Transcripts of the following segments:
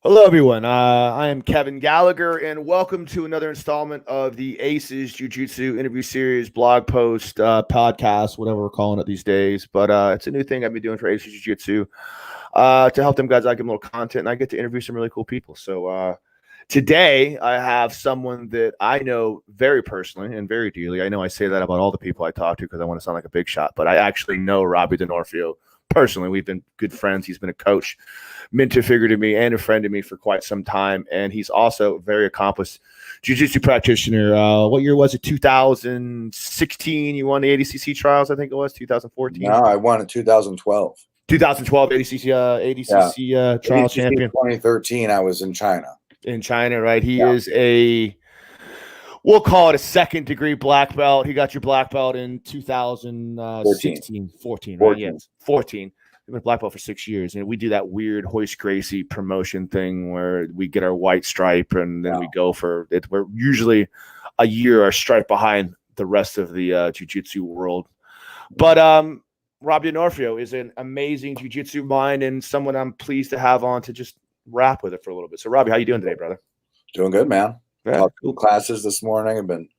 Hello, everyone. I am Kevin Gallagher, and welcome to another installment of the Aces Jiu Jitsu interview series, blog post, podcast, whatever we're calling it these days. But it's a new thing I've been doing for Aces Jiu Jitsu to help them guys. I give them a little content, and I get to interview some really cool people. So today, I have someone that I know very personally and very dearly. I know I say that about all the people I talk to because I want to sound like a big shot, but I actually know Robbie Donofrio personally. We've been good friends. He's been a coach, mentor figure to me, and a friend to me for quite some time. And he's also a very accomplished jiu-jitsu practitioner. What year was it? 2016. You won the ADCC trials, I think it was 2014. No, I won in 2012. 2012 ADCC trial champion. 2013, I was in China. In China, right? He is we'll call it a second degree black belt. He got your black belt in 2016, 14, right? Yes, 14. I've been black belt for 6 years, and we do that weird Hoist Gracie promotion thing where we get our white stripe and then we go for it. We're usually a year or stripe behind the rest of the jiu-jitsu world. But Robbie Donofrio is an amazing jiu-jitsu mind and someone I'm pleased to have on to just rap with it for a little bit. So, Robbie, how you doing today, brother? Doing good, man. Yeah. Taught 2 classes this morning. I've been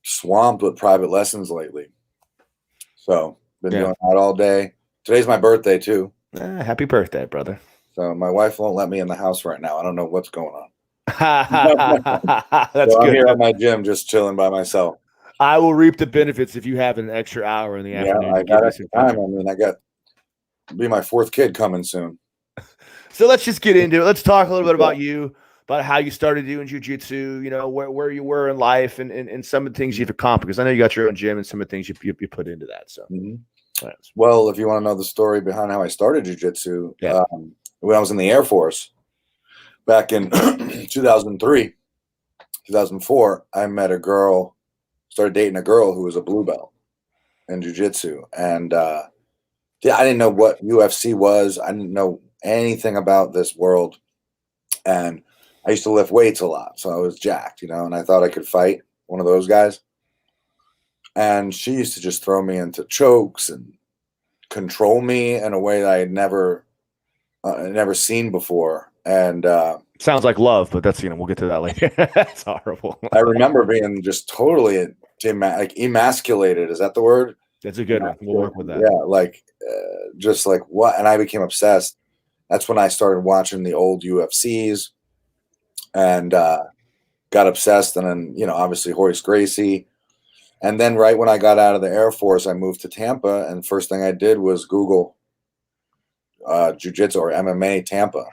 swamped with private lessons lately. So, been doing that all day. Today's my birthday, too. Happy birthday, brother. So, my wife won't let me in the house right now. I don't know what's going on. That's so good. I'm here at my gym just chilling by myself. I will reap the benefits if you have an extra hour in the afternoon. Yeah, I got extra time. I mean, it'll be my 4th kid coming soon. So let's just get into it. Let's talk a little bit about you, about how you started doing jiu-jitsu, you know, where you were in life and some of the things you've accomplished. Because I know you got your own gym and some of the things you put into that. So, Well, if you want to know the story behind how I started jiu-jitsu, when I was in the Air Force back in 2003, 2004, I met a girl, started dating a girl who was a blue belt in jiu-jitsu. And I didn't know what UFC was. I didn't know anything about this world. And I used to lift weights a lot. So I was jacked, you know, and I thought I could fight one of those guys. And she used to just throw me into chokes and control me in a way that I had never seen before. And sounds like love, but that's, we'll get to that later. That's horrible. I remember being just totally emasculated. Is that the word? That's a good one. We'll work with that. Yeah, just like what? And I became obsessed. That's when I started watching the old UFCs and got obsessed. And then, obviously Hoist Gracie. And then right when I got out of the Air Force, I moved to Tampa. And first thing I did was Google jiu-jitsu or MMA Tampa.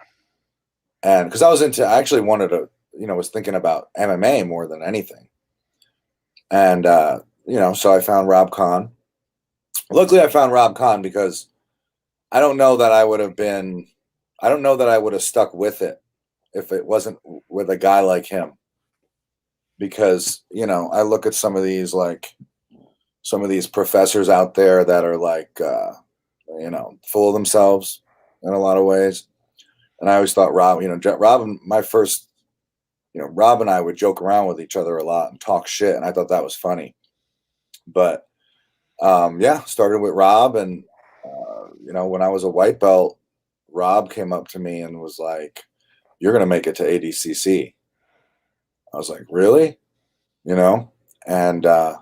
And because I actually wanted to, was thinking about MMA more than anything. And, so I found Rob Kahn. Luckily, I found Rob Kahn because I don't know that I would have stuck with it if it wasn't with a guy like him. Because, I look at some of these professors out there that are full of themselves in a lot of ways. And I always thought Rob and I would joke around with each other a lot and talk shit. And I thought that was funny. But, started with Rob. And, when I was a white belt, Rob came up to me and was like, "You're going to make it to ADCC." I was like, "Really?" And I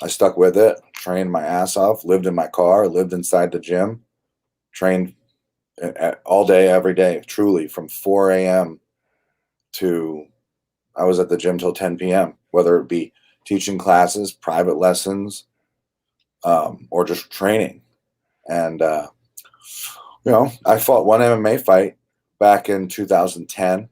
stuck with it, trained my ass off, lived in my car, lived inside the gym, trained all day, every day, truly from 4 a.m. to I was at the gym till 10 p.m., whether it be teaching classes, private lessons, or just training. And, I fought one MMA fight back in 2010,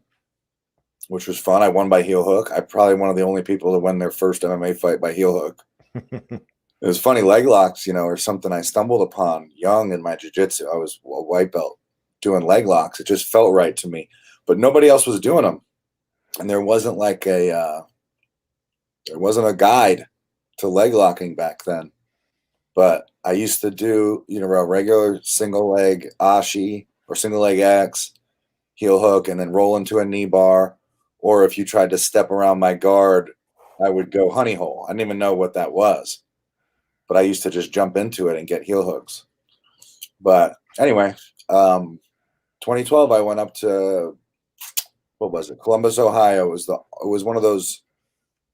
which was fun. I won by heel hook. I'm probably one of the only people to win their first MMA fight by heel hook. It was funny. Leg locks, are something I stumbled upon young in my jiu-jitsu. I was a white belt doing leg locks. It just felt right to me, but nobody else was doing them. And there wasn't a guide to leg locking back then. But I used to do, a regular single leg ashi or single leg X, heel hook, and then roll into a knee bar. Or if you tried to step around my guard, I would go honey hole. I didn't even know what that was. But I used to just jump into it and get heel hooks. But anyway, 2012, I went up to, what was it? Columbus, Ohio. It was one of those,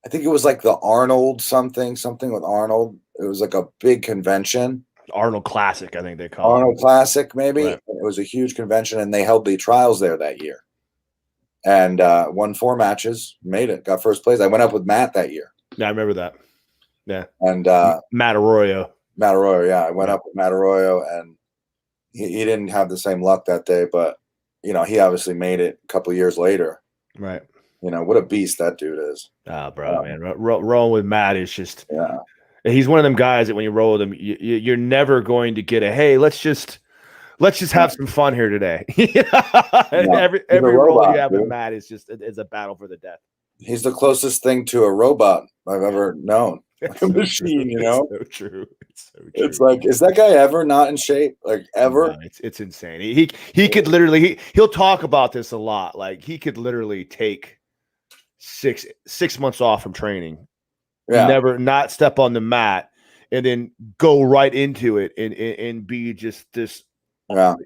I think it was like the Arnold something with Arnold. It was like a big convention. Arnold Classic, I think they call Arnold Classic, maybe. Right. It was a huge convention, and they held the trials there that year. And won 4 matches, made it, got first place. I went up with Matt that year. Yeah, I remember that. Yeah. And Matt Arroyo. Yeah. I went up with Matt Arroyo, and he didn't have the same luck that day, but, you know, he obviously made it a couple of years later. Right. You know, what a beast that dude is. Oh, bro, man. Rolling with Matt is just, yeah. He's one of them guys that when you roll with him, you're never going to get a, hey, let's just have some fun here today. Every roll you have with Matt is a battle for the death. He's the closest thing to a robot I've ever known. Like a machine, you know? It's so true. It's so true. It's like, is that guy ever not in shape? Like, ever? No, it's insane. He could literally, he'll talk about this a lot. Like, he could literally take 6 months off from training. Yeah. Never not step on the mat and then go right into it and be just this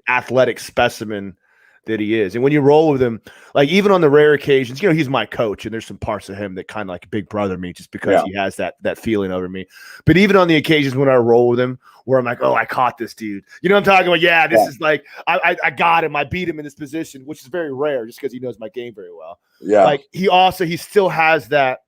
athletic specimen that he is. And when you roll with him, like even on the rare occasions, you know, he's my coach and there's some parts of him that kind of like big brother me just because he has that feeling over me. But even on the occasions when I roll with him where I'm like, oh, I caught this dude. You know what I'm talking about? Yeah, this is like, I got him. I beat him in this position, which is very rare just because he knows my game very well. Yeah. Like he still has that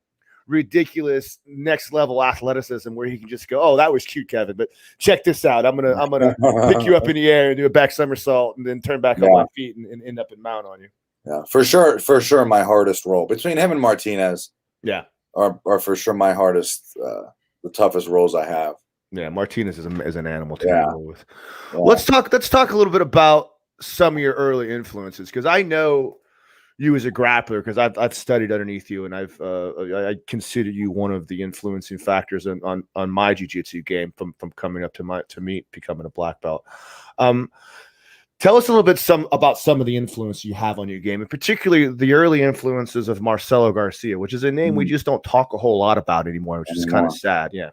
ridiculous next level athleticism where he can just go, oh, that was cute, Kevin, but check this out. I'm gonna pick you up in the air and do a back somersault and then turn back on my feet and end up in mount on you. Yeah, for sure. My hardest roll between him and Martinez, are for sure my hardest, the toughest rolls I have. Yeah, Martinez is an animal to roll with. Yeah. Let's talk a little bit about some of your early influences because I know you as a grappler, because I've studied underneath you, and I consider you one of the influencing factors on my jiu-jitsu game from coming up to me becoming a black belt. Tell us a little bit about some of the influence you have on your game, and particularly the early influences of Marcelo Garcia, which is a name we just don't talk a whole lot about anymore, which is kind of sad. Yeah.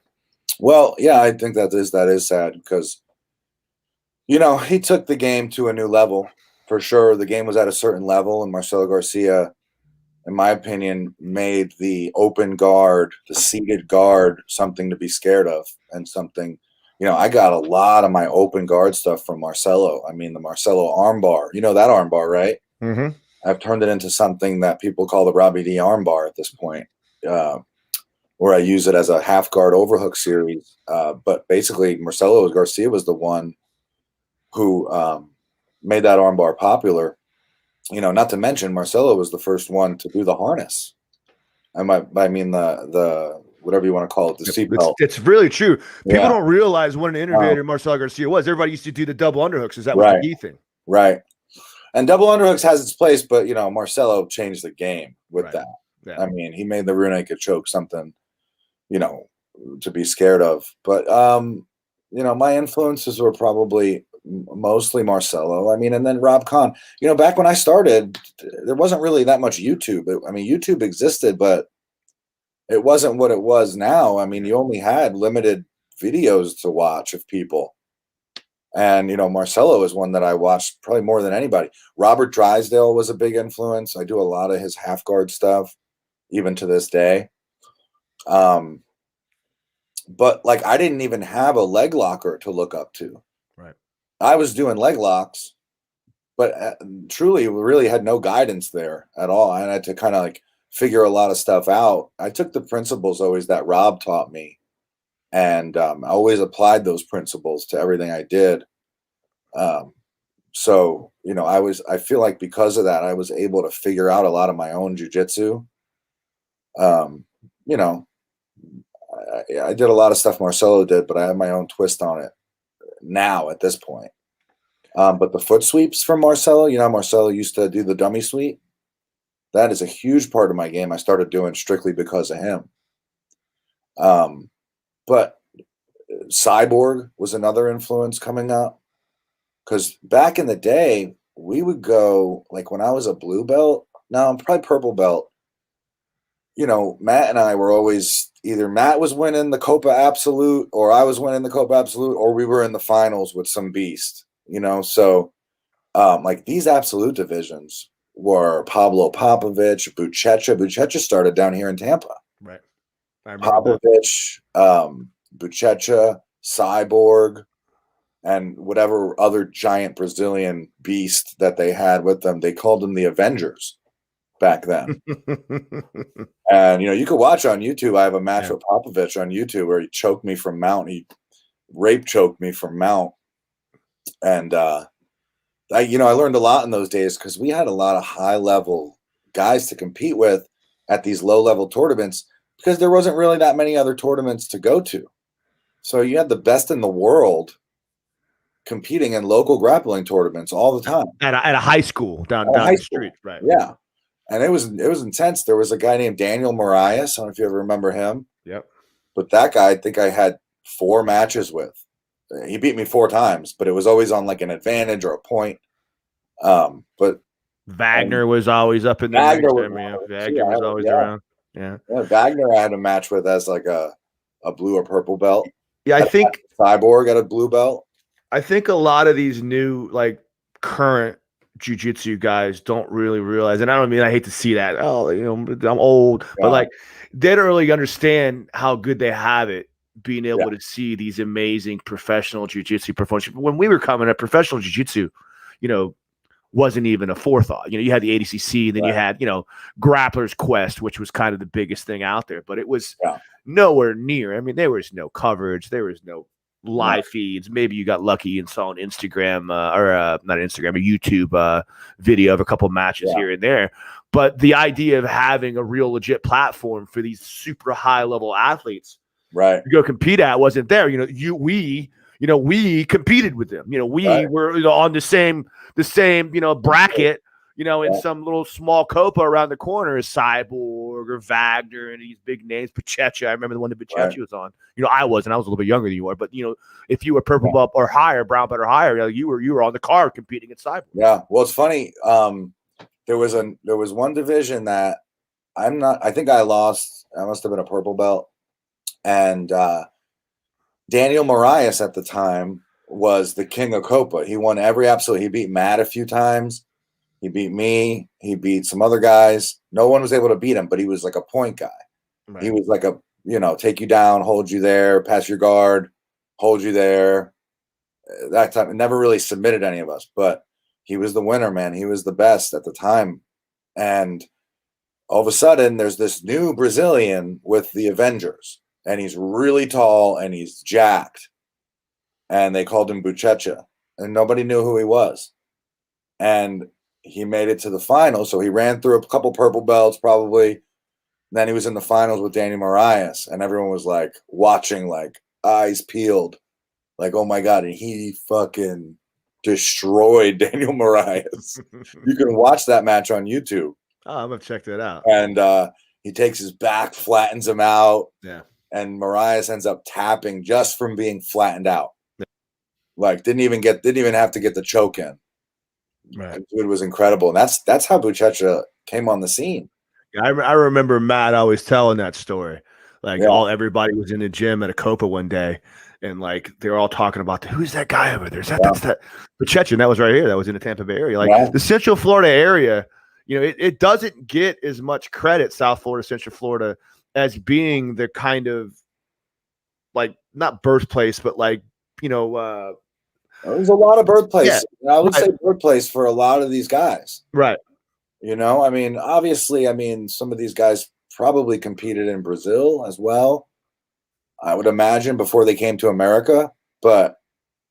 Well, yeah, I think that is sad because, you know, he took the game to a new level. For sure, the game was at a certain level, and Marcelo Garcia, in my opinion, made the open guard, the seated guard, something to be scared of, and something, you know, I got a lot of my open guard stuff from Marcelo. I mean, the Marcelo armbar, you know that armbar, right? Mm-hmm. I've turned it into something that people call the Robbie D armbar at this point, where I use it as a half guard overhook series. But basically, Marcelo Garcia was the one who made that armbar popular, you know, not to mention Marcelo was the first one to do the harness. I mean the whatever you want to call it, the seatbelt. It's really true. People don't realize what an innovator Marcelo Garcia was. Everybody used to do the double underhooks. Is that was the key thing? Right. And double underhooks has its place, but, you know, Marcelo changed the game with that. Yeah. I mean, he made the rear naked choke something, you know, to be scared of. But, you know, my influences were probably mostly Marcelo. I mean, and then Rob Kahn. You know, back when I started, there wasn't really that much YouTube. I mean, YouTube existed, but it wasn't what it was now. I mean, you only had limited videos to watch of people. And, you know, Marcelo is one that I watched probably more than anybody. Robert Drysdale was a big influence. I do a lot of his half guard stuff, even to this day. But like, I didn't even have a leg locker to look up to. Right. I was doing leg locks, but truly really had no guidance there at all. I had to kind of like figure a lot of stuff out. I took the principles always that Rob taught me, and I always applied those principles to everything I did. So, you know, I feel like because of that, I was able to figure out a lot of my own jiu-jitsu. You know, I did a lot of stuff Marcelo did, but I have my own twist on it now at this point. But the foot sweeps from Marcelo, you know, Marcelo used to do the dummy sweep. That is a huge part of my game. I started doing strictly because of him. But Cyborg was another influence coming up, because back in the day, we would go, like when I was a blue belt, no, I'm probably purple belt. You know, Matt and I were always, either Matt was winning the Copa Absolute or I was winning the Copa Absolute, or we were in the finals with some beast, you know? So like these absolute divisions were Pablo Popovich, Buchecha. Buchecha started down here in Tampa. Right. I remember Popovich, Buchecha, Cyborg, and whatever other giant Brazilian beast that they had with them. They called them the Avengers back then. And, you could watch on YouTube. I have a match with Popovich on YouTube where he choked me from mount. He rape choked me from mount. And, I learned a lot in those days because we had a lot of high-level guys to compete with at these low-level tournaments because there wasn't really that many other tournaments to go to. So you had the best in the world competing in local grappling tournaments all the time. At a high school down the street, right? Yeah. And it was intense. There was a guy named Daniel Marias. I don't know if you ever remember him. Yep. But that guy, I think I had 4 matches with. He beat me 4 times, but it was always on like an advantage or a point. But Wagner was always up in there. Wagner was always around. Yeah. Wagner I had a match with as like a blue or purple belt. Yeah, I think Cyborg got a blue belt. I think a lot of these new like current jiu-jitsu guys don't really realize, and I hate to see that. Oh, I'm old, but like they don't really understand how good they have it being able to see these amazing professional jiu-jitsu performance. When we were coming up, professional jiu-jitsu, wasn't even a forethought. You had the ADCC, then you had, Grappler's Quest, which was kind of the biggest thing out there, but it was nowhere near. I mean, there was no coverage. There was no live feeds. Maybe you got lucky and saw an Instagram not Instagram, a YouTube video of a couple matches here and there. But the idea of having a real legit platform for these super high level athletes to go compete at wasn't there. We competed with them. We were on the same bracket. In some little small copa around the corner is Cyborg or Wagner and these big names. Buchecha, I remember the one that Buchecha was on. I was a little bit younger than you are, but if you were purple belt or higher, brown belt or higher, you were on the card competing at Cyborg. Yeah, well, it's funny. There was one division that I think I lost. I must have been a purple belt, and Daniel Marias at the time was the king of copa. He won every absolute. He beat Matt a few times. He beat me. He beat some other guys. No one was able to beat him, but he was like a point guy. Right. He was like a, take you down, hold you there, pass your guard, hold you there. That time, it never really submitted any of us, but he was the winner, man. He was the best at the time. And all of a sudden, there's this new Brazilian with the Avengers, and he's really tall and he's jacked. And they called him Buchecha, and nobody knew who he was. And he made it to the finals, so he ran through a couple purple belts probably. And then he was in the finals with Danny Marias, and everyone was like watching, like eyes peeled, like, oh my God. And he fucking destroyed Daniel Marias. You can watch that match on YouTube. Oh, I'm gonna check that out. And he takes his back, flattens him out. Yeah. And Marias ends up tapping just from being flattened out. Yeah. Like didn't even have to get the choke in. Right. It was incredible. And that's how Buchecha came on the scene. Yeah, I remember Matt always telling that story. Like everybody was in the gym at a Copa one day, and like they were all talking about who's that guy over there? That's that Buchecha, and that was right here. That was in the Tampa Bay area. Like the Central Florida area, it doesn't get as much credit, South Florida, Central Florida, as being the kind of like not birthplace, but like there's a lot of birthplace. Yeah. I would say birthplace for a lot of these guys. Right. I mean, obviously, some of these guys probably competed in Brazil as well. I would imagine before they came to America, but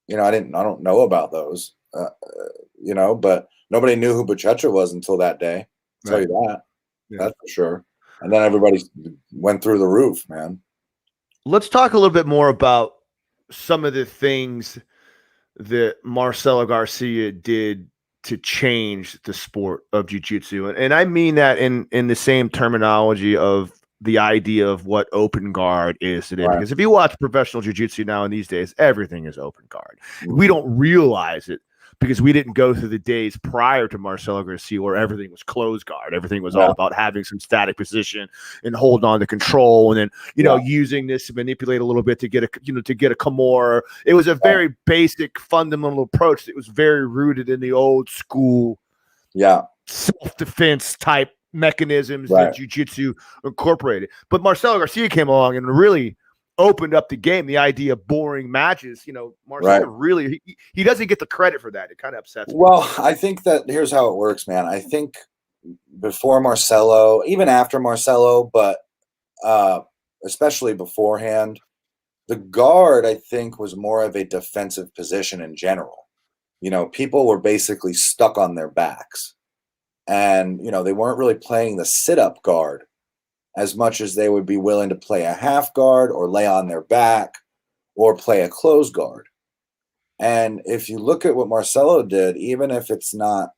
I don't know about those, but nobody knew who Buchecha was until that day. I'll tell you that. Yeah. That's for sure. And then everybody went through the roof, man. Let's talk a little bit more about some of the things that Marcelo Garcia did to change the sport of jiu-jitsu. And I mean that in the same terminology of the idea of what open guard is today. Right. Because if you watch professional jiu-jitsu now in these days, everything is open guard. Mm-hmm. We don't realize it, because we didn't go through the days prior to Marcelo Garcia where everything was closed guard. Everything was all about having some static position and holding on to control, and then using this to manipulate a little bit to get a Kimura. It was a very basic, fundamental approach that was very rooted in the old school, self-defense type mechanisms that jiu-jitsu incorporated. But Marcelo Garcia came along and really opened up the game, the idea of boring matches. Marcelo really, he doesn't get the credit for that. It kind of upsets me. Well, I think that here's how it works, man. I think before Marcelo, even after Marcelo, but especially beforehand, the guard, I think, was more of a defensive position in general. People were basically stuck on their backs. And, they weren't really playing the sit-up guard as much as they would be willing to play a half guard or lay on their back or play a closed guard. And if you look at what Marcelo did, even if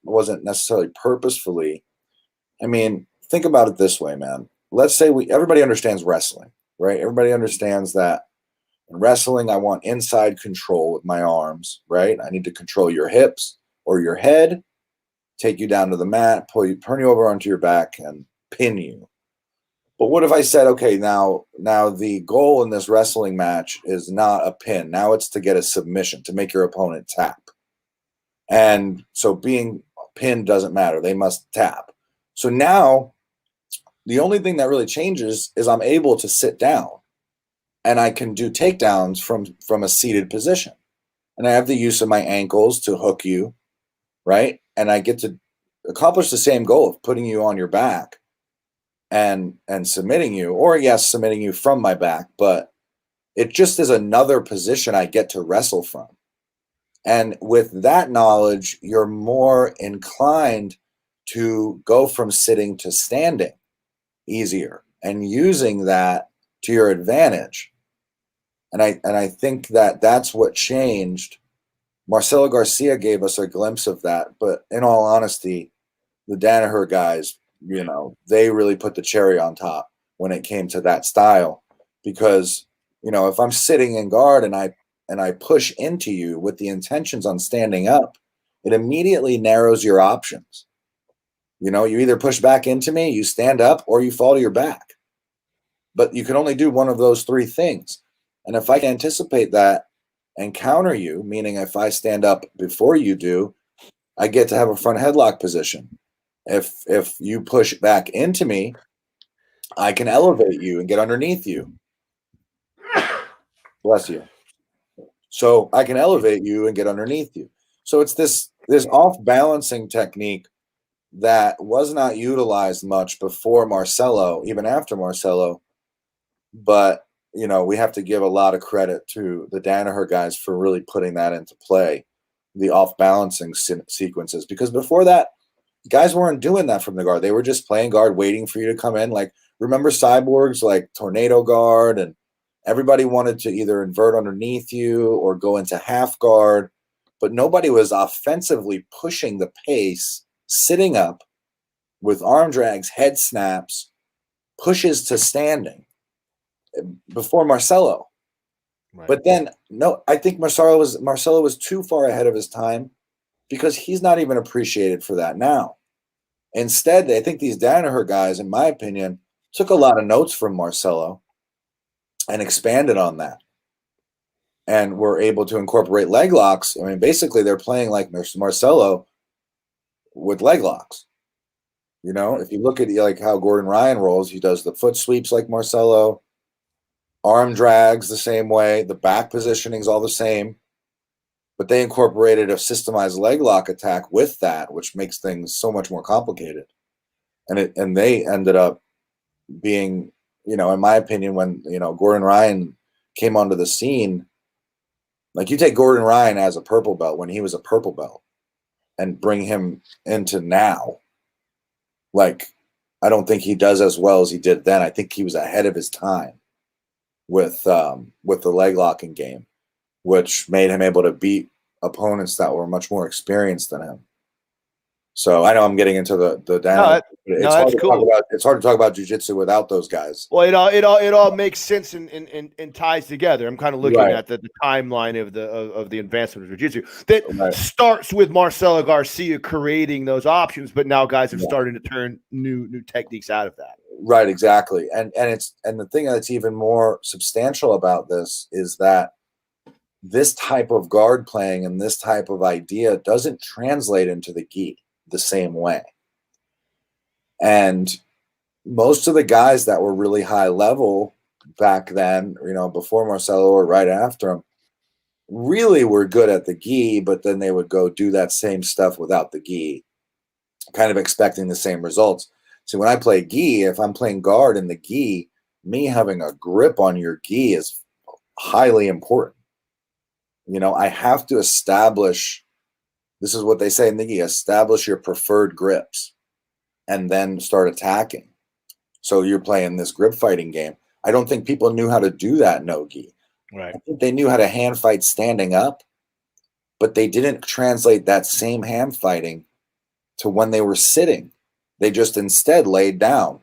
wasn't necessarily purposefully, I mean, think about it this way, man. Let's say everybody understands wrestling, right? Everybody understands that in wrestling, I want inside control with my arms, right? I need to control your hips or your head, take you down to the mat, turn you over onto your back, and pin you. But what if I said, okay, now the goal in this wrestling match is not a pin. Now it's to get a submission, to make your opponent tap. And so being pinned doesn't matter. They must tap. So now the only thing that really changes is I'm able to sit down and I can do takedowns from a seated position. And I have the use of my ankles to hook you, right? And I get to accomplish the same goal of putting you on your back and submitting you, or submitting you from my back, but it just is another position I get to wrestle from. And with that knowledge, you're more inclined to go from sitting to standing easier and using that to your advantage. And I think that that's what changed. Marcelo Garcia gave us a glimpse of that, but in all honesty, the Danaher guys, they really put the cherry on top when it came to that style, because, if I'm sitting in guard and I push into you with the intentions on standing up, it immediately narrows your options. You either push back into me, you stand up, or you fall to your back. But you can only do one of those three things. And if I can anticipate that and counter you, meaning if I stand up before you do, I get to have a front headlock position. If you push back into me, I can elevate you and get underneath you. Bless you. So I can elevate you and get underneath you. So it's this off-balancing technique that was not utilized much before Marcelo, even after Marcelo. But, we have to give a lot of credit to the Danaher guys for really putting that into play, the off-balancing sequences. Because before that, guys weren't doing that from the guard. They were just playing guard, waiting for you to come in. Like, remember cyborgs like tornado guard, and everybody wanted to either invert underneath you or go into half guard, but nobody was offensively pushing the pace, sitting up with arm drags, head snaps, pushes to standing before Marcelo. Right. But then, no, I think Marcelo was too far ahead of his time, because he's not even appreciated for that now. Instead, I think these Danaher guys, in my opinion, took a lot of notes from Marcelo and expanded on that, and were able to incorporate leg locks. I mean, basically, they're playing like Marcelo with leg locks. If you look at like how Gordon Ryan rolls, he does the foot sweeps like Marcelo, arm drags the same way, the back positioning is all the same. But they incorporated a systemized leg lock attack with that, which makes things so much more complicated. And they ended up being, in my opinion, when, Gordon Ryan came onto the scene, like you take Gordon Ryan as a purple belt when he was a purple belt and bring him into now, like, I don't think he does as well as he did then. I think he was ahead of his time with the leg locking game, which made him able to beat opponents that were much more experienced than him. So I know I'm getting into the down. No, It's that's hard to cool. talk about. It's hard to talk about jiu-jitsu without those guys. Well, it all makes sense and ties together. I'm kind of looking at the timeline of the advancement of jiu-jitsu that starts with Marcelo Garcia creating those options, but now guys are starting to turn new techniques out of that. Right, exactly. And the thing that's even more substantial about this is that this type of guard playing and this type of idea doesn't translate into the gi the same way. And most of the guys that were really high level back then, before Marcelo or right after him, really were good at the gi, but then they would go do that same stuff without the gi, kind of expecting the same results. So when I play gi, if I'm playing guard in the gi, me having a grip on your gi is highly important. I have to establish, this is what they say in the gi, establish your preferred grips and then start attacking. So you're playing this grip fighting game. I don't think people knew how to do that no-gi. Right. I think they knew how to hand fight standing up, but they didn't translate that same hand fighting to when they were sitting. They just instead laid down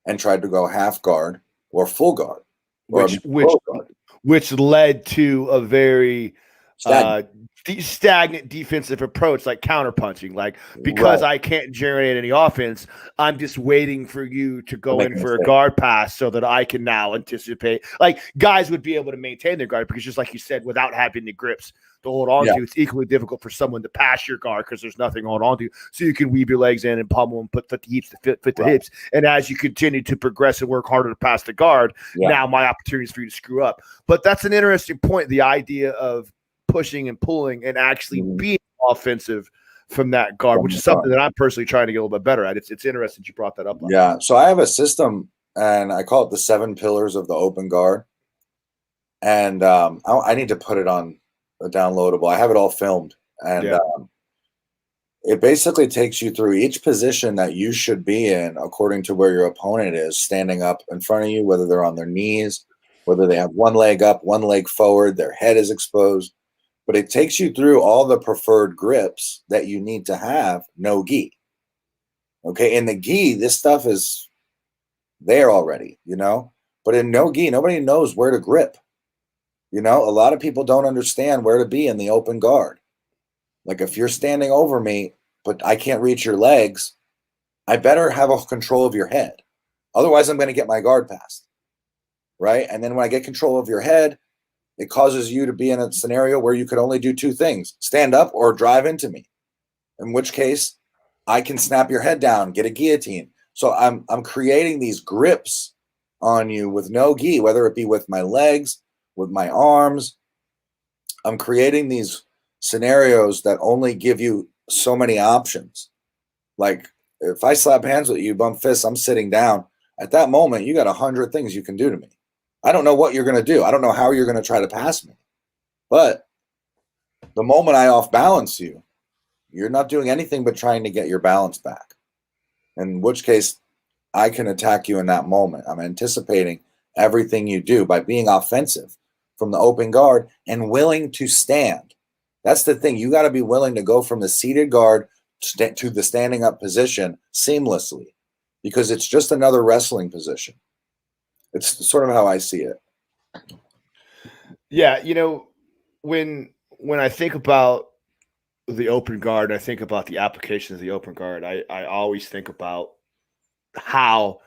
and tried to go half guard or full guard. Which led to a very stagnant defensive approach, like counterpunching. Like, because I can't generate any offense, I'm just waiting for you to go in for a guard pass so that I can now anticipate. Like, guys would be able to maintain their guard because, just like you said, without having the grips to hold on to, it's equally difficult for someone to pass your guard because there's nothing on to. So you can weave your legs in and pummel and put the hips to fit the hips. And as you continue to progress and work harder to pass the guard, now my opportunity is for you to screw up. But that's an interesting point, the idea of pushing and pulling and actually being offensive from that guard, which is something that I'm personally trying to get a little bit better at. It's interesting that you brought that up. Yeah. So I have a system, and I call it the 7 pillars of the open guard. And I need to put it on a downloadable. I have it all filmed. And it basically takes you through each position that you should be in according to where your opponent is standing up in front of you, whether they're on their knees, whether they have one leg up, one leg forward, their head is exposed. But it takes you through all the preferred grips that you need to have, no gi. Okay, in the gi, this stuff is there already, But in no gi, nobody knows where to grip. A lot of people don't understand where to be in the open guard. Like, if you're standing over me, but I can't reach your legs, I better have a control of your head. Otherwise, I'm going to get my guard passed. Right? And then when I get control of your head, it causes you to be in a scenario where you could only do 2 things: stand up or drive into me, in which case I can snap your head down, get a guillotine. So I'm creating these grips on you with no gi, whether it be with my legs, with my arms. I'm creating these scenarios that only give you so many options. Like, if I slap hands with you, bump fists, I'm sitting down. At that moment, you got 100 things you can do to me. I don't know what you're going to do. I don't know how you're going to try to pass me. But the moment I off balance you, you're not doing anything but trying to get your balance back. In which case, I can attack you in that moment. I'm anticipating everything you do by being offensive from the open guard and willing to stand. That's the thing. You got to be willing to go from the seated guard to the standing up position seamlessly, because it's just another wrestling position. It's sort of how I see it. Yeah, when I think about the open guard, I think about the applications of the open guard. I always think about how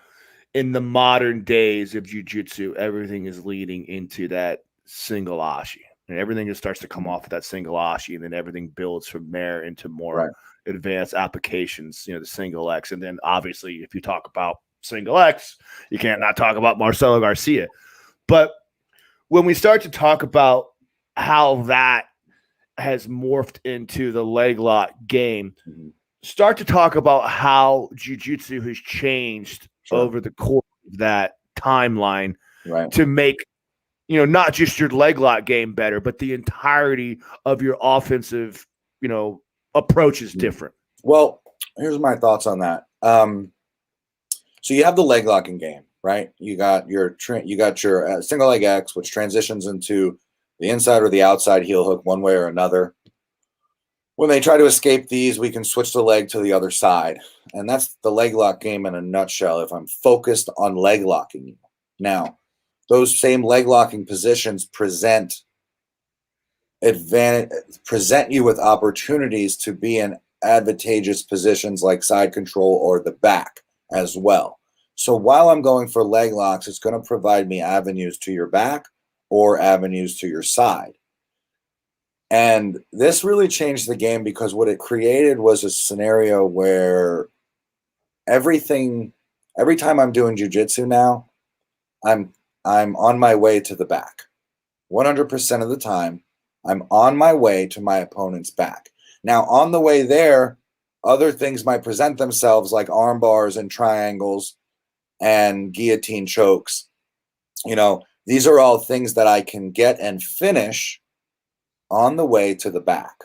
in the modern days of jiu-jitsu, everything is leading into that single ashi. And everything just starts to come off of that single ashi, and then everything builds from there into more advanced applications, the single X. And then obviously, if you talk about single X, you can't not talk about Marcelo Garcia. But when we start to talk about how that has morphed into the leg lock game, start to talk about how jiu-jitsu has changed over the course of that timeline to make, not just your leg lock game better, but the entirety of your offensive, approach is different. Well, here's my thoughts on that. So you have the leg locking game, right? You got your single leg X, which transitions into the inside or the outside heel hook one way or another. When they try to escape these, we can switch the leg to the other side. And that's the leg lock game in a nutshell. If I'm focused on leg locking you. Now, those same leg locking positions present you with opportunities to be in advantageous positions like side control or the back as well. So while I'm going for leg locks, it's going to provide me avenues to your back or avenues to your side. And this really changed the game because what it created was a scenario where every time I'm doing jiu-jitsu now, I'm on my way to the back. 100% of the time, I'm on my way to my opponent's back. Now, on the way there, other things might present themselves like arm bars and triangles and guillotine chokes. These are all things that I can get and finish on the way to the back.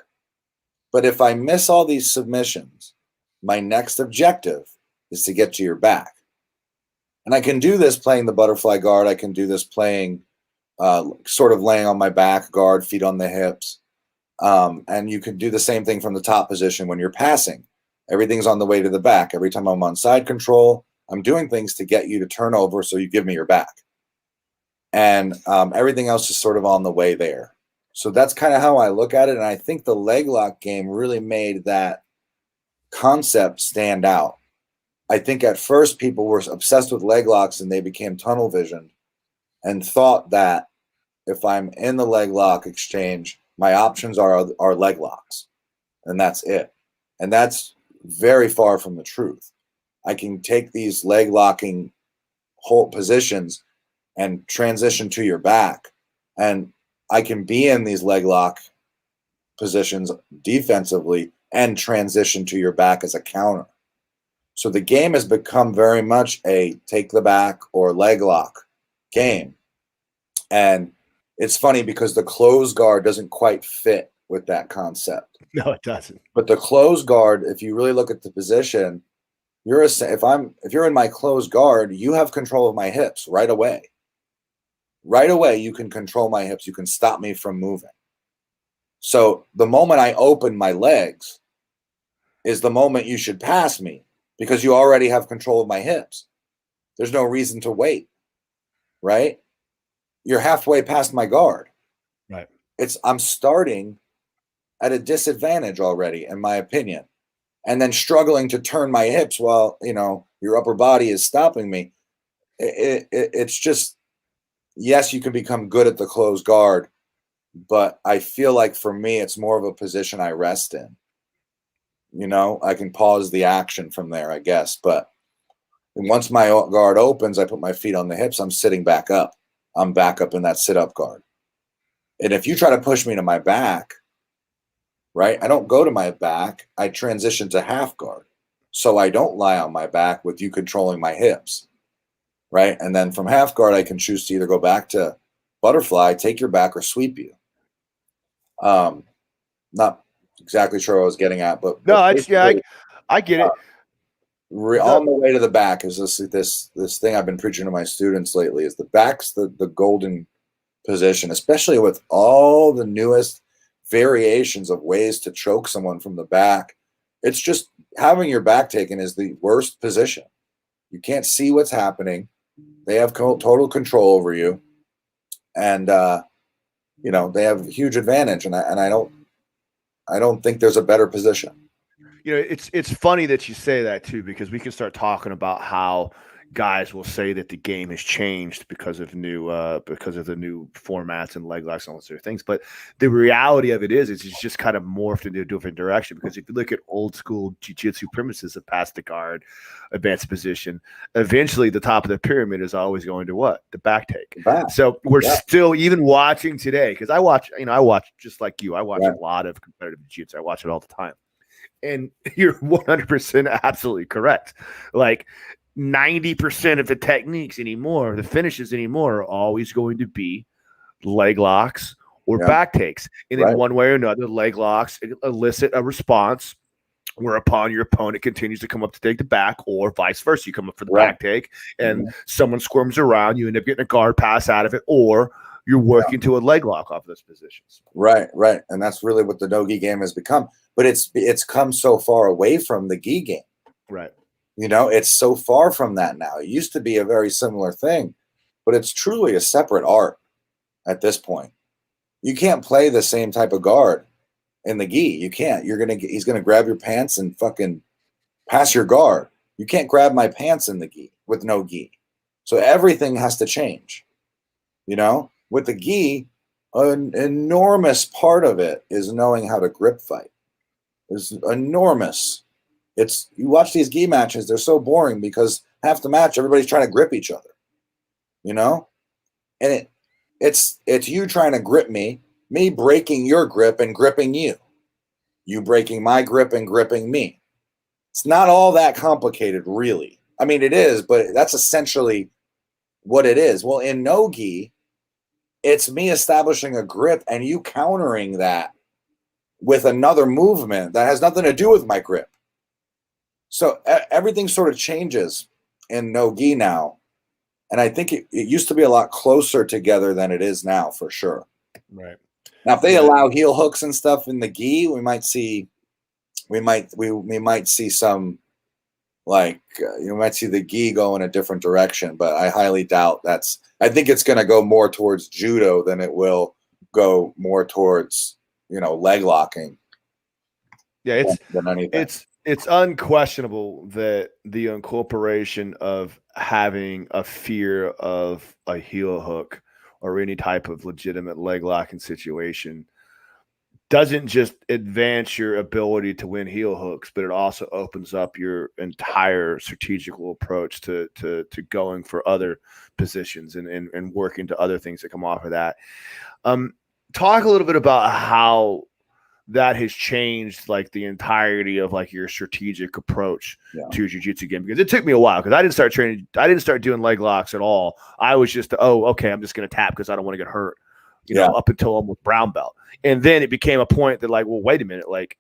But if I miss all these submissions, my next objective is to get to your back. And I can do this playing the butterfly guard. I can do this playing sort of laying on my back, guard, feet on the hips. And you can do the same thing from the top position when you're passing. Everything's on the way to the back. Every time I'm on side control, I'm doing things to get you to turn over so you give me your back. And everything else is sort of on the way there. So that's kind of how I look at it. And I think the leg lock game really made that concept stand out. I think at first people were obsessed with leg locks and they became tunnel visioned and thought that if I'm in the leg lock exchange, my options are leg locks. And that's it. And that's very far from the truth. I can take these leg locking hold positions and transition to your back. And I can be in these leg lock positions defensively and transition to your back as a counter. So the game has become very much a take the back or leg lock game. And it's funny because the closed guard doesn't quite fit with that concept. No, it doesn't. But the closed guard, if you really look at the position, if you're in my closed guard, you have control of my hips right away. Right away, you can control my hips. You can stop me from moving. So the moment I open my legs is the moment you should pass me because you already have control of my hips. There's no reason to wait, right? You're halfway past my guard. Right. I'm starting at a disadvantage already, in my opinion, and then struggling to turn my hips while, your upper body is stopping me. It's just, yes, you can become good at the closed guard, but I feel like for me, it's more of a position I rest in. I can pause the action from there, I guess. But once my guard opens, I put my feet on the hips, I'm sitting back up. I'm back up in that sit-up guard. And if you try to push me to my back, right, I don't go to my back. I transition to half guard. So I don't lie on my back with you controlling my hips. Right. And then from half guard, I can choose to either go back to butterfly, take your back, or sweep you. Not exactly sure what I was getting at, but no, I get it. On the way to the back is this thing I've been preaching to my students lately is the back's the golden position, especially with all the newest variations of ways to choke someone from the back. It's just having your back taken is the worst position. You can't see what's happening. They have total control over you, and they have a huge advantage. And I don't think there's a better position. It's funny that you say that too, because we can start talking about how guys will say that the game has changed because of the new formats and leg locks and all those sort of things. But the reality of it is it's just kind of morphed into a different direction. Because if you look at old school jiu-jitsu premises of pass the guard, advanced position, eventually the top of the pyramid is always going to what? The back take. So we're still even watching today, because I watch just like you. I watch a lot of competitive jiu-jitsu. I watch it all the time. And you're 100% absolutely correct. Like 90% of the techniques anymore, the finishes anymore, are always going to be leg locks or back takes. And in one way or another, leg locks elicit a response whereupon your opponent continues to come up to take the back, or vice versa. You come up for the back take and someone squirms around, you end up getting a guard pass out of it, or you're working to a leg lock off those positions. Right. And that's really what the no-gi game has become. But it's come so far away from the gi game. Right. It's so far from that now. It used to be a very similar thing, but it's truly a separate art at this point. You can't play the same type of guard in the gi. You can't. He's gonna grab your pants and fucking pass your guard. You can't grab my pants in the gi with no gi. So everything has to change. With the gi, an enormous part of it is knowing how to grip fight. It's enormous. You watch these gi matches, they're so boring because half the match everybody's trying to grip each other. And it's you trying to grip me breaking your grip and gripping you. You breaking my grip and gripping me. It's not all that complicated, really. I mean, it is, but that's essentially what it is. Well, in no-gi, it's me establishing a grip and you countering that with another movement that has nothing to do with my grip. So everything sort of changes in no-gi now. And I think it used to be a lot closer together than it is now, for sure. Right. Now, if they allow heel hooks and stuff in the gi, we might see some, like, you might see the gi go in a different direction, but I highly doubt I think it's going to go more towards judo than it will go more towards, leg locking. Yeah, than anything. It's unquestionable that the incorporation of having a fear of a heel hook or any type of legitimate leg locking situation doesn't just advance your ability to win heel hooks, but it also opens up your entire strategical approach to going for other positions and working to other things that come off of that. Talk a little bit about how that has changed like the entirety of like your strategic approach to jiu-jitsu game, because it took me a while because I didn't start doing leg locks at all. I was just, okay, I'm just going to tap because I don't want to get hurt, up until I'm with brown belt. And then it became a point that like, well, wait a minute, like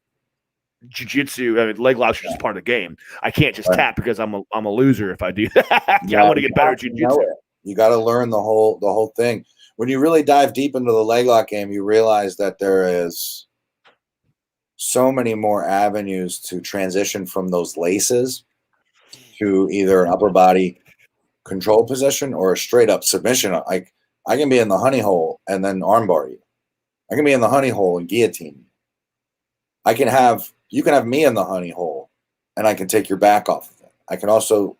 jiu-jitsu, I mean, leg locks are just part of the game. I can't just tap because I'm a loser if I do that. I want to get better at jiu-jitsu. You got to learn the whole thing. When you really dive deep into the leg lock game, you realize that there is so many more avenues to transition from those laces to either an upper body control position or a straight up submission. Like, I can be in the honey hole and then armbar you. I can be in the honey hole and guillotine you. You can have me in the honey hole and I can take your back off of it. I can also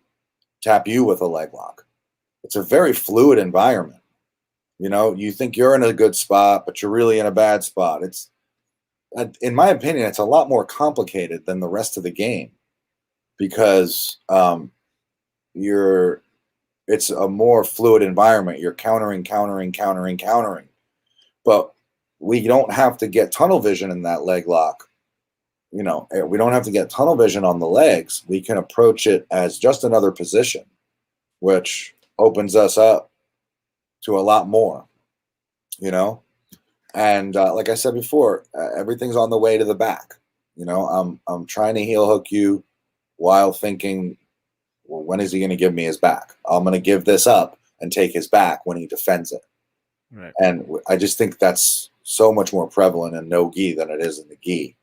tap you with a leg lock. It's a very fluid environment. You think you're in a good spot, but you're really in a bad spot. In my opinion, it's a lot more complicated than the rest of the game because it's a more fluid environment. You're countering. But we don't have to get tunnel vision in that leg lock. We don't have to get tunnel vision on the legs. We can approach it as just another position, which opens us up to a lot more, And like I said before, everything's on the way to the back. I'm trying to heel hook you while thinking, well, when is he going to give me his back? I'm going to give this up and take his back when he defends it. Right. And I just think that's so much more prevalent in no gi than it is in the gi.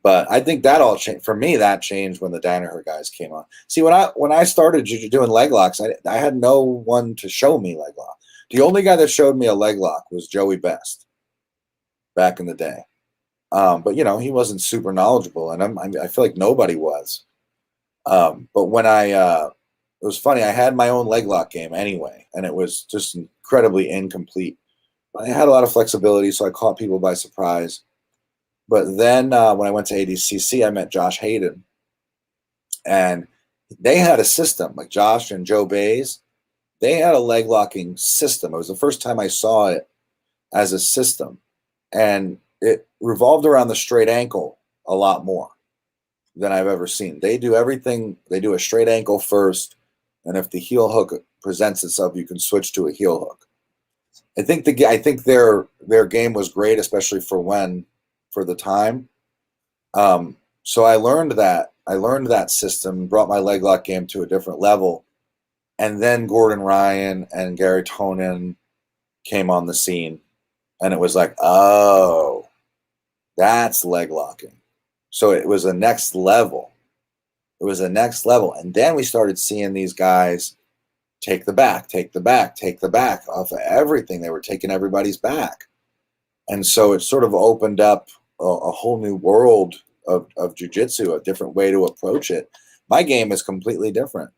But I think that all changed. For me, that changed when the Danaher guys came on. See, when I started doing leg locks, I had no one to show me leg lock. The only guy that showed me a leg lock was Joey Best back in the day. But, he wasn't super knowledgeable, and I feel like nobody was. But when it was funny, I had my own leg lock game anyway, and it was just incredibly incomplete. I had a lot of flexibility, so I caught people by surprise. But then when I went to ADCC, I met Josh Hayden, and they had a system, like Josh and Joe Bays. They had a leg locking system. It was the first time I saw it as a system, and it revolved around the straight ankle a lot more than I've ever seen. They do everything. They do a straight ankle first, and if the heel hook presents itself, you can switch to a heel hook. I think their game was great, especially for the time. So I learned that system, brought my leg lock game to a different level, and then Gordon Ryan and Gary Tonin came on the scene, and it was like, oh, that's leg locking. So it was a next level. It was a next level. And then we started seeing these guys take the back off of everything. They were taking everybody's back. And so it sort of opened up a whole new world of jiu-jitsu, a different way to approach it. My game is completely different.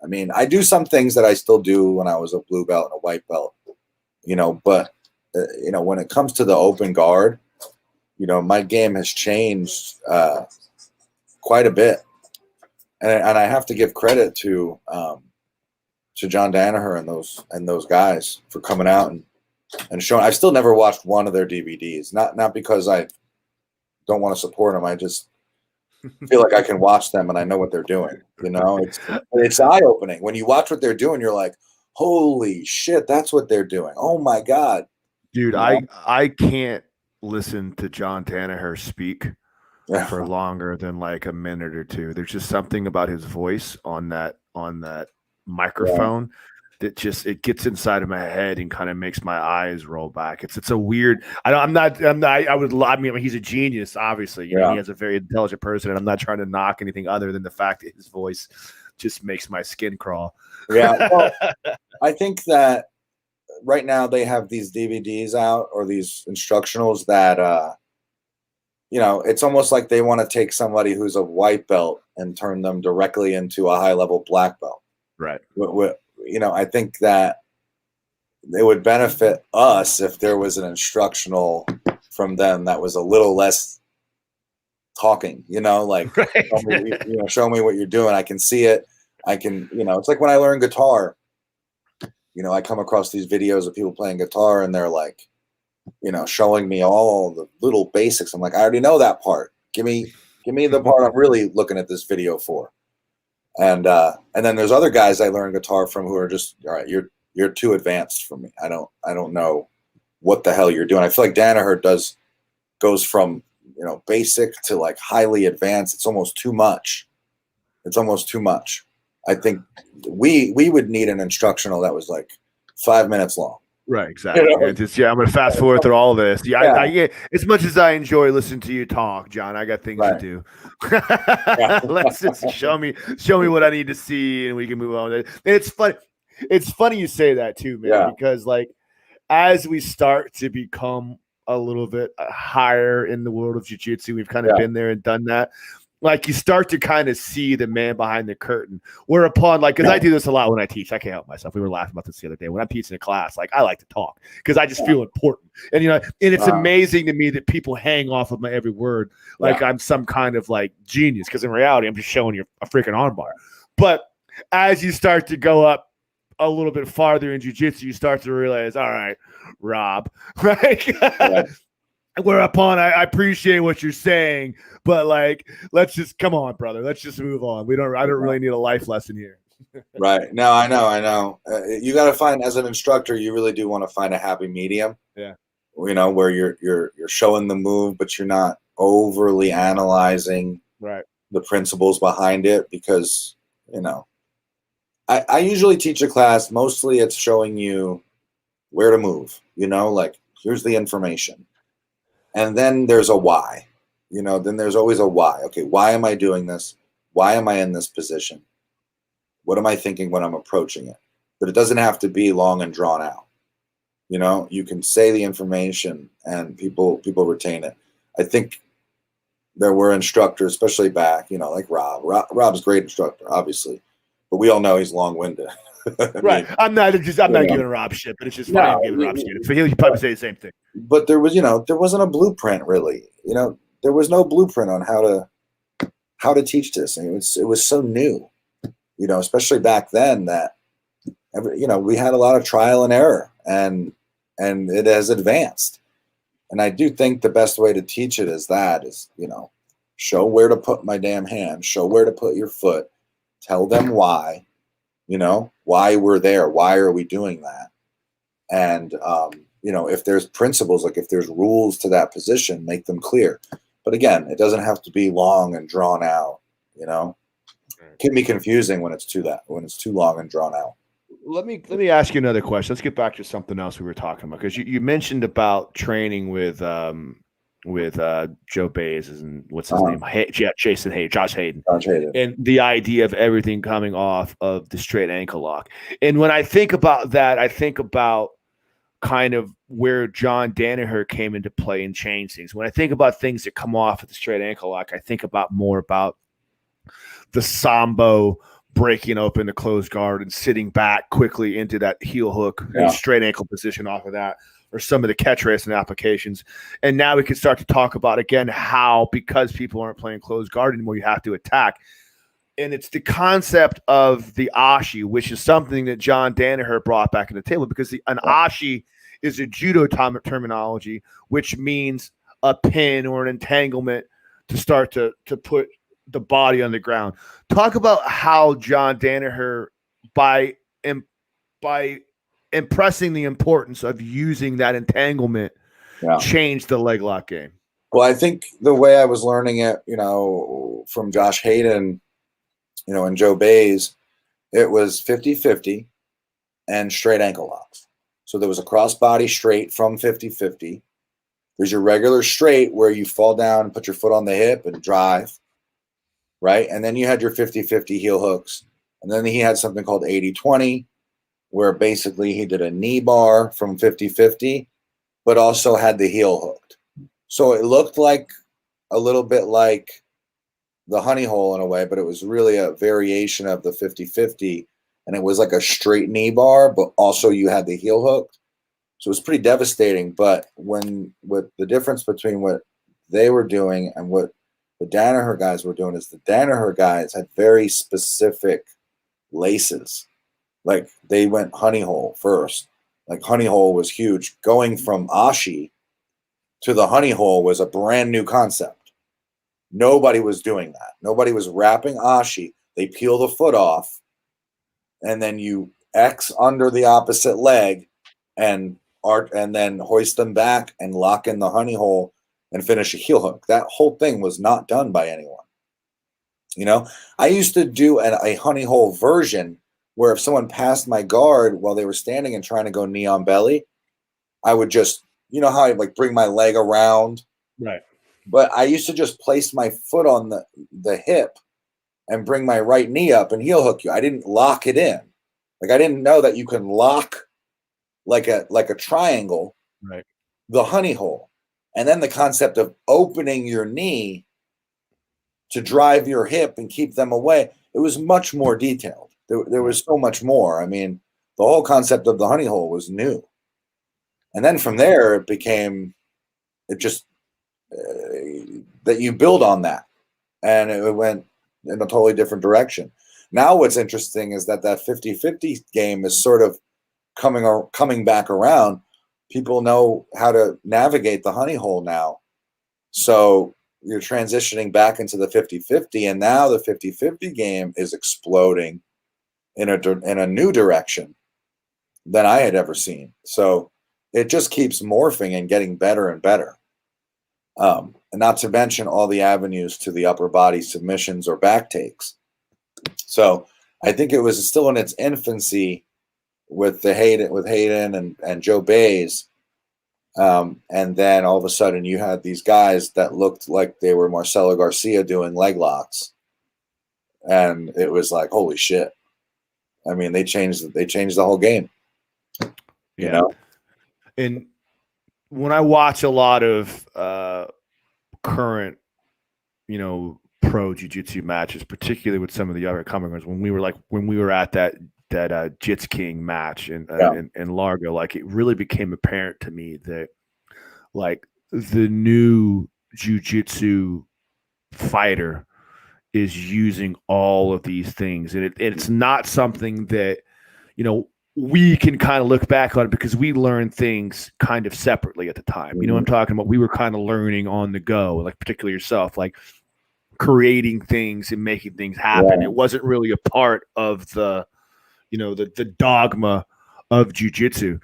I mean, I do some things that I still do when I was a blue belt and a white belt, but, when it comes to the open guard, my game has changed quite a bit. And I have to give credit to John Danaher and those guys for coming out and showing. I've still never watched one of their DVDs, not because I don't want to support them. I just feel like I can watch them and I know what they're doing. It's eye-opening. When you watch what they're doing, you're like, holy shit, that's what they're doing. Oh my God. Dude, I can't listen to John Danaher speak for longer than like a minute or two. There's just something about his voice on that microphone that just, it gets inside of my head and kind of makes my eyes roll back. It's a weird, I mean, he's a genius, obviously. He has a very intelligent person, and I'm not trying to knock anything other than the fact that his voice just makes my skin crawl. Yeah. Well, I think that right now they have these DVDs out, or these instructionals that, it's almost like they want to take somebody who's a white belt and turn them directly into a high-level black belt. Right. I think that it would benefit us if there was an instructional from them that was a little less talking, like, right. Show me what you're doing. I can see it. I can, it's like when I learn guitar, I come across these videos of people playing guitar and they're like, showing me all the little basics. I'm like, I already know that part. Give me the part I'm really looking at this video for. And then there's other guys I learn guitar from who are just, all right, you're too advanced for me. I don't know what the hell you're doing. I feel like Danaher goes from, basic to like highly advanced. It's almost too much. I think we would need an instructional that was like 5 minutes long. Right, exactly. I'm going to fast forward through all this. I as much as I enjoy listening to you talk, John, I got things to do. Let's just show me what I need to see, and we can move on. And it's funny. It's funny you say that too, man, because like as we start to become a little bit higher in the world of jiu-jitsu, we've kind of been there and done that. Like you start to kind of see the man behind the curtain. Whereupon, like, because I do this a lot when I teach. I can't help myself. We were laughing about this the other day. When I'm teaching a class, like I like to talk because I just feel important. And and it's amazing to me that people hang off of my every word like I'm some kind of like genius. Because in reality, I'm just showing you a freaking armbar. But as you start to go up a little bit farther in jiu-jitsu, you start to realize, all right, Rob, right? Whereupon I appreciate what you're saying, but like, let's just come on, brother. Let's just move on. I don't really need a life lesson here. Right. No, I know. You got to find, as an instructor, you really do want to find a happy medium. Yeah. Where you're showing the move, but you're not overly analyzing the principles behind it, because, I usually teach a class. Mostly it's showing you where to move, like here's the information. And then there's a why, then there's always a why. Okay, why am I doing this? Why am I in this position? What am I thinking when I'm approaching it? But it doesn't have to be long and drawn out. You can say the information and people retain it. I think there were instructors, especially back, like Rob. Rob's a great instructor, obviously, but we all know he's long-winded. Right. I'm not giving Rob shit, but it's just funny I'm giving Rob shit. So he'll probably say the same thing. But there was, there wasn't a blueprint really. There was no blueprint on how to teach this. And it was so new, especially back then that, we had a lot of trial and error, and it has advanced. And I do think the best way to teach it is show where to put my damn hand, show where to put your foot, tell them why. Why we're there, why are we doing that? And, if there's principles, like if there's rules to that position, make them clear. But again, it doesn't have to be long and drawn out, It can be confusing when it's too long and drawn out. let me ask you another question. Let's get back to something else we were talking about, because you mentioned about training with Joe Bays and what's his name, Jason Hayden, Josh Hayden, and the idea of everything coming off of the straight ankle lock. And when I think about that, I think about kind of where John Danaher came into play and changed things. When I think about things that come off of the straight ankle lock, I think about more about the Sambo breaking open the closed guard and sitting back quickly into that heel hook, straight ankle position off of that, or some of the catch racing applications. And now we can start to talk about, again, how, because people aren't playing closed guard anymore, you have to attack. And it's the concept of the ashi, which is something that John Danaher brought back to the table, because an ashi is a judo terminology, which means a pin or an entanglement to start to put the body on the ground. Talk about how John Danaher, by impressing the importance of using that entanglement, changed the leg lock game. Well, I think the way I was learning it, from Josh Hayden, and Joe Bays, it was 50-50 and straight ankle locks. So there was a crossbody straight from 50-50. There's your regular straight where you fall down and put your foot on the hip and drive, right? And then you had your 50-50 heel hooks. And then he had something called 80-20, where basically he did a knee bar from 50-50, but also had the heel hooked. So it looked like a little bit like the honey hole in a way, but it was really a variation of the 50-50. And it was like a straight knee bar, but also you had the heel hooked. So it was pretty devastating. But with the difference between what they were doing and what the Danaher guys were doing is the Danaher guys had very specific laces. Like they went honey hole first. Like honey hole was huge. Going from ashi to the honey hole was a brand new concept. Nobody was doing that. Nobody was wrapping ashi. They peel the foot off, and then you X under the opposite leg and then hoist them back and lock in the honey hole and finish a heel hook. That whole thing was not done by anyone. I used to do a honey hole version where if someone passed my guard while they were standing and trying to go knee on belly, I would just, how I like bring my leg around. Right. But I used to just place my foot on the hip and bring my right knee up and heel hook you. I didn't lock it in. Like I didn't know that you can lock like a triangle, right, the honey hole. And then the concept of opening your knee to drive your hip and keep them away. It was much more detailed. There was so much more. I mean, the whole concept of the honey hole was new. And then from there, it became, that you build on that. And it went in a totally different direction. Now what's interesting is that 50-50 game is sort of coming back around. People know how to navigate the honey hole now. So you're transitioning back into the 50-50, and now the 50-50 game is exploding in a new direction than I had ever seen. So it just keeps morphing and getting better and better. And not to mention all the avenues to the upper body submissions or back takes. So I think it was still in its infancy with Hayden and Joe Bays. And then all of a sudden you had these guys that looked like they were Marcelo Garcia doing leg locks. And it was like, holy shit. I mean, they changed the whole game. And when I watch a lot of current, pro jiu-jitsu matches, particularly with some of the other comers, when we were at that Jits King match in Largo, like it really became apparent to me that like the new jiu-jitsu fighter is using all of these things, and it's not something that we can kind of look back on, because we learned things kind of separately at the time. You know what I'm talking about? We were kind of learning on the go, like particularly yourself, like creating things and making things happen. It wasn't really a part of the dogma of jiu-jitsu.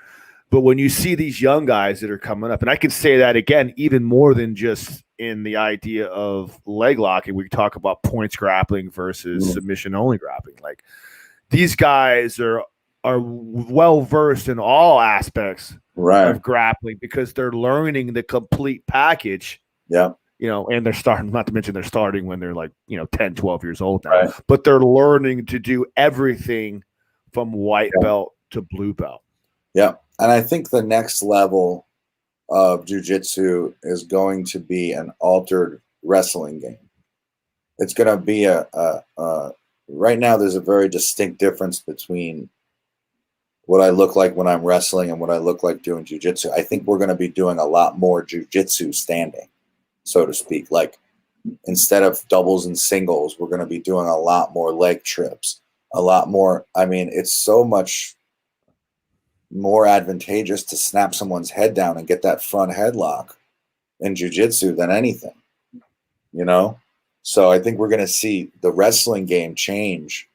But when you see these young guys that are coming up, and I can say that again, even more than just in the idea of leg locking, we talk about points grappling versus submission only grappling. Like these guys are are well versed in all aspects Right. of grappling because they're learning the complete package. Yeah. And they're starting, not to mention they're starting when they're like, 10, 12 years old now, Right. but they're learning to do everything from white belt to blue belt. Yeah. And I think the next level of jiu-jitsu is going to be an altered wrestling game. It's going to be right now there's a very distinct difference between what I look like when I'm wrestling and what I look like doing jiu-jitsu. I think we're going to be doing a lot more jiu-jitsu standing, so to speak. Like instead of doubles and singles, we're going to be doing a lot more leg trips, a lot more. I mean, it's so much more advantageous to snap someone's head down and get that front headlock in jiu-jitsu than anything, So I think we're going to see the wrestling game change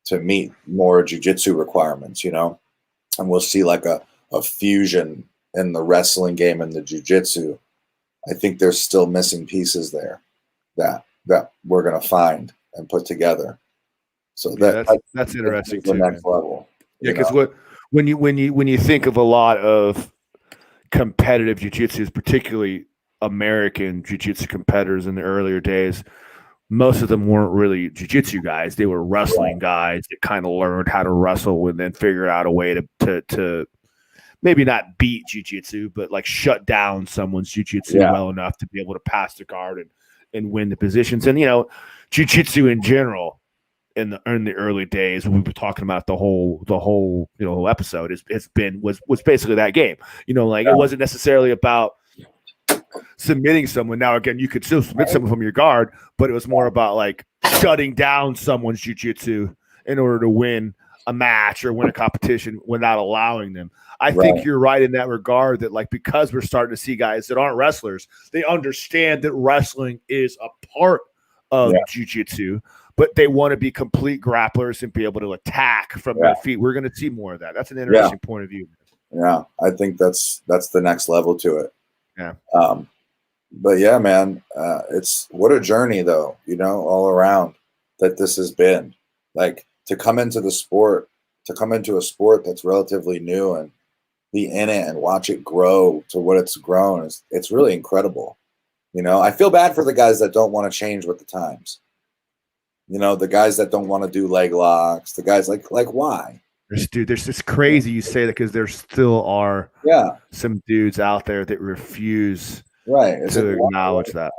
to meet more jiu-jitsu requirements, and we'll see like a fusion in the wrestling game and the jiu-jitsu. I think there's still missing pieces there that we're going to find and put together. So that's interesting the too. Next level. Yeah, because when you think of a lot of competitive jiu-jitsu, particularly American jiu-jitsu competitors in the earlier days, most of them weren't really jiu-jitsu guys. They were wrestling guys that kind of learned how to wrestle and then figured out a way to maybe not beat jiu-jitsu, but like shut down someone's jiu-jitsu well enough to be able to pass the guard and win the positions. And, jiu-jitsu in general in the early days, when we were talking about the whole episode was basically that game. It wasn't necessarily about submitting someone. Now, again, you could still submit someone from your guard, but it was more about like shutting down someone's jiu-jitsu in order to win a match or win a competition without allowing them. I think you're right in that regard, that like, because we're starting to see guys that aren't wrestlers, they understand that wrestling is a part of jiu-jitsu, but they want to be complete grapplers and be able to attack from their feet. We're going to see more of that. That's an interesting point of view. Yeah, I think that's the next level to it. Yeah. But yeah, man, it's what a journey though, all around that this has been. Like to come into a sport that's relatively new and be in it and watch it grow to what it's grown. It's really incredible. I feel bad for the guys that don't want to change with the times. The guys that don't want to do leg locks, the guys like why? There's this crazy you say that because there still are some dudes out there that refuse to acknowledge that.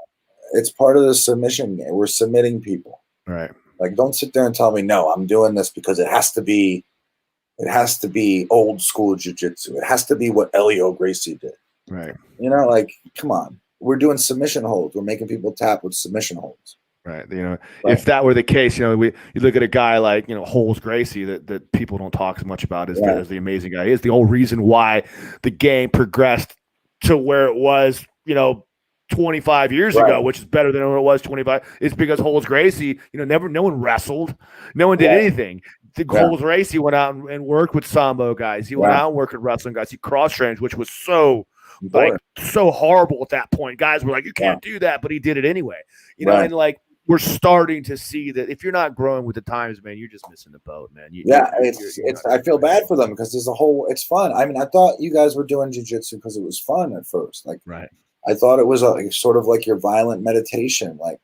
It's part of the submission game. We're submitting people. Right. Like, don't sit there and tell me, no, I'm doing this because it has to be old school jiu-jitsu. It has to be what Elio Gracie did. Right. Like, come on. We're doing submission holds. We're making people tap with submission holds. Right. If that were the case, you look at a guy like, Holes Gracie that people don't talk as much about as the amazing guy is. The whole reason why the game progressed to where it was, 25 years ago, which is better than it was 25, is because Holes Gracie, no one wrestled. No one did anything. Holes Gracie went out and worked with Sambo guys. He went out and worked with wrestling guys. He cross-trained, which was so horrible at that point. Guys were like, you can't do that, but he did it anyway. And like, we're starting to see that if you're not growing with the times, man, you're just missing the boat, man. I feel bad for them because it's fun. I mean, I thought you guys were doing jiu-jitsu because it was fun at first. Like, I thought it was sort of like your violent meditation. Like,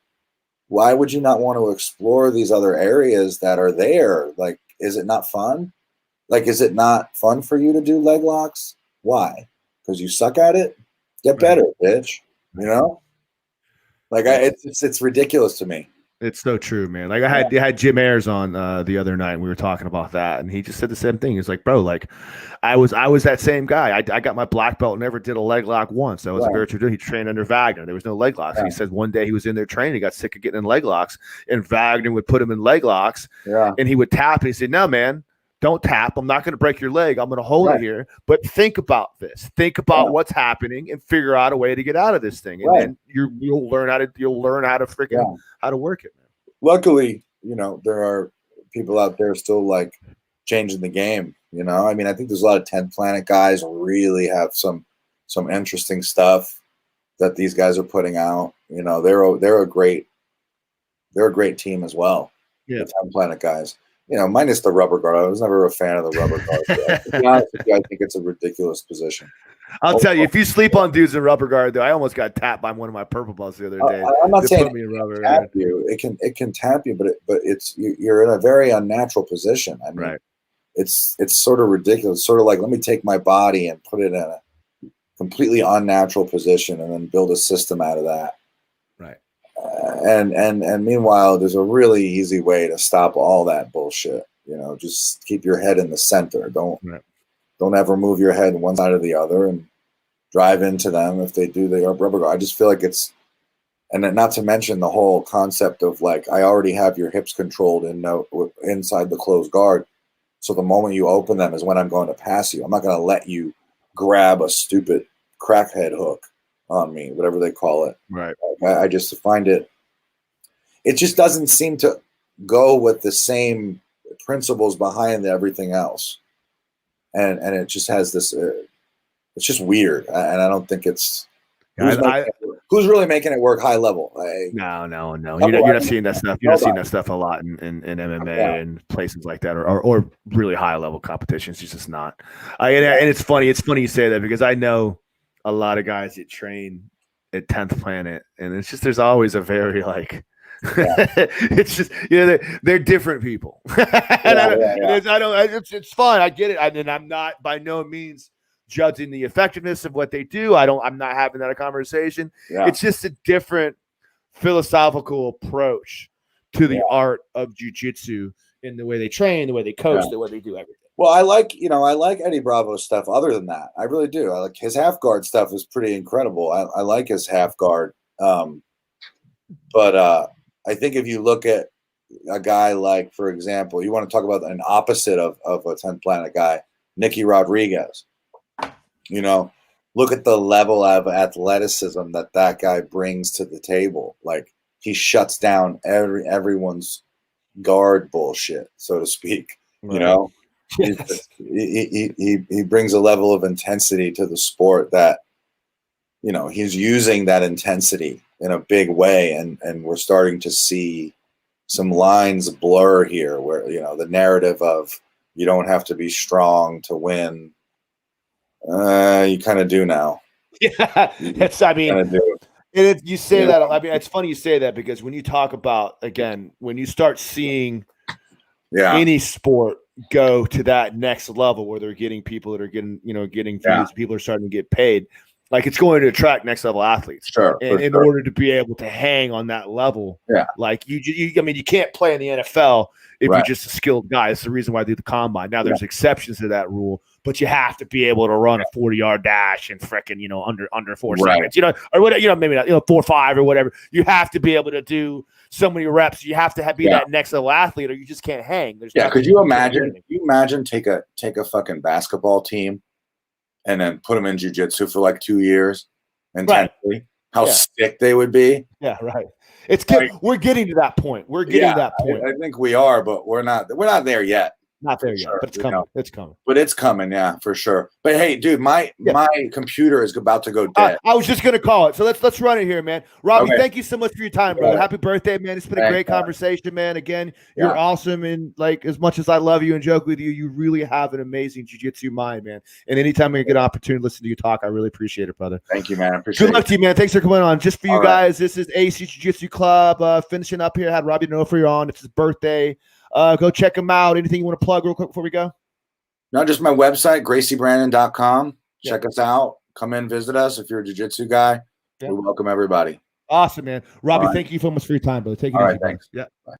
why would you not want to explore these other areas that are there? Like, is it not fun? Like, is it not fun for you to do leg locks? Why? Because you suck at it? Get better, bitch. Like it's ridiculous to me. It's so true, man. Like I had Jim Ayers on the other night, and we were talking about that, and he just said the same thing. He's like, bro, like I was that same guy. I got my black belt, never did a leg lock once. I was a very traditional. He trained under Wagner. There was no leg locks. He said one day he was in there training, he got sick of getting in leg locks, and Wagner would put him in leg locks, and he would tap, and he said, no, man, don't tap. I'm not going to break your leg. I'm going to hold it here. But think about this. Think about what's happening and figure out a way to get out of this thing. And then you'll learn how to freaking how to work it, man. Luckily, there are people out there still like changing the game. I mean, I think there's a lot of 10th Planet guys who really have some interesting stuff that these guys are putting out. They're a great team as well. Yeah. The 10th Planet guys. minus the rubber guard. I was never a fan of the rubber guard. To be honest with you, I think it's a ridiculous position. I'll tell you, if you sleep on dudes in rubber guard, though, I almost got tapped by one of my purple belts the other day. I'm not saying put me in rubber. Tap you. It can tap you, but you're in a very unnatural position. I mean, right. It's sort of ridiculous. It's sort of like, let me take my body and put it in a completely unnatural position and then build a system out of that. Right. And meanwhile, there's a really easy way to stop all that bullshit. Just keep your head in the center. Don't ever move your head one side or the other and drive into them. If they do, they are rubber guard. I just feel like it's, and then not to mention the whole concept of like, I already have your hips controlled inside the closed guard. So the moment you open them is when I'm going to pass you. I'm not going to let you grab a stupid crackhead hook on me, whatever they call it. Right. I just find it just doesn't seem to go with the same principles behind everything else. And it just has this, it's just weird. And I don't think it's, who's really making it work high level? No. You're not seeing that stuff. You're not seeing that stuff a lot in MMA and places like that, or really high level competitions. It's just not. And it's funny. It's funny you say that because I know a lot of guys that train at 10th Planet, and it's just there's always a very like. It's just they're different people. It's fun. I get it. And I'm not by no means judging the effectiveness of what they do. I'm not having that conversation. Yeah. It's just a different philosophical approach to the art of jiu-jitsu in the way they train, the way they coach, the way they do everything. Well, I like Eddie Bravo's stuff. Other than that, I really do. I like his half guard stuff is pretty incredible. I like his half guard. But I think if you look at a guy like, for example, you want to talk about an opposite of a 10th Planet guy, Nicky Rodriguez. Look at the level of athleticism that guy brings to the table. Like he shuts down everyone's guard bullshit, so to speak. Right. Yes. He brings a level of intensity to the sport that, he's using that intensity in a big way. And we're starting to see some lines blur here where, the narrative of you don't have to be strong to win. You kind of do now. Yeah, you say that. I mean, it's funny you say that because when you talk about, again, when you start seeing any sport go to that next level where they're getting people that are getting views, people are starting to get paid, like it's going to attract next level athletes. Sure. And in order to be able to hang on that level, like you can't play in the NFL if you're just a skilled guy. It's the reason why I do the combine. Now there's exceptions to that rule, but you have to be able to run a 40-yard dash and frickin', under 4 seconds, or whatever, maybe not, 4.5 or whatever. You have to be able to do so many reps. You have to be that next level athlete, or you just can't hang. Could you imagine? Take a fucking basketball team and then put them in jiu-jitsu for like 2 years intensely? How sick they would be. Yeah, right. It's good. We're getting to that point. We're getting to that point. I think we are, but we're not there yet. Not there yet, but it's coming. It's coming. But it's coming, yeah, for sure. But hey, dude, my computer is about to go dead. I was just gonna call it. So let's run it here, man. Robbie, thank you so much for your time, brother. Happy birthday, man. It's been a great conversation, man. Again, you're awesome, and like as much as I love you and joke with you, you really have an amazing jiu-jitsu mind, man. And anytime I get an opportunity to listen to you talk, I really appreciate it, brother. Thank you, man. I appreciate it. Good luck to you, man. Thanks for coming on. Just for you guys, this is ADCC Jiu-Jitsu Club. Finishing up here, I had Robbie Donofrio on. It's his birthday. Go check him out. Anything you want to plug real quick before we go? No, just my website, graciebrandon.com. Check us out. Come in, visit us. If you're a jiu-jitsu guy, we welcome everybody. Awesome, man. Robbie, thank you so much for your time, brother. Take it easy. Thanks. Yeah. Bye.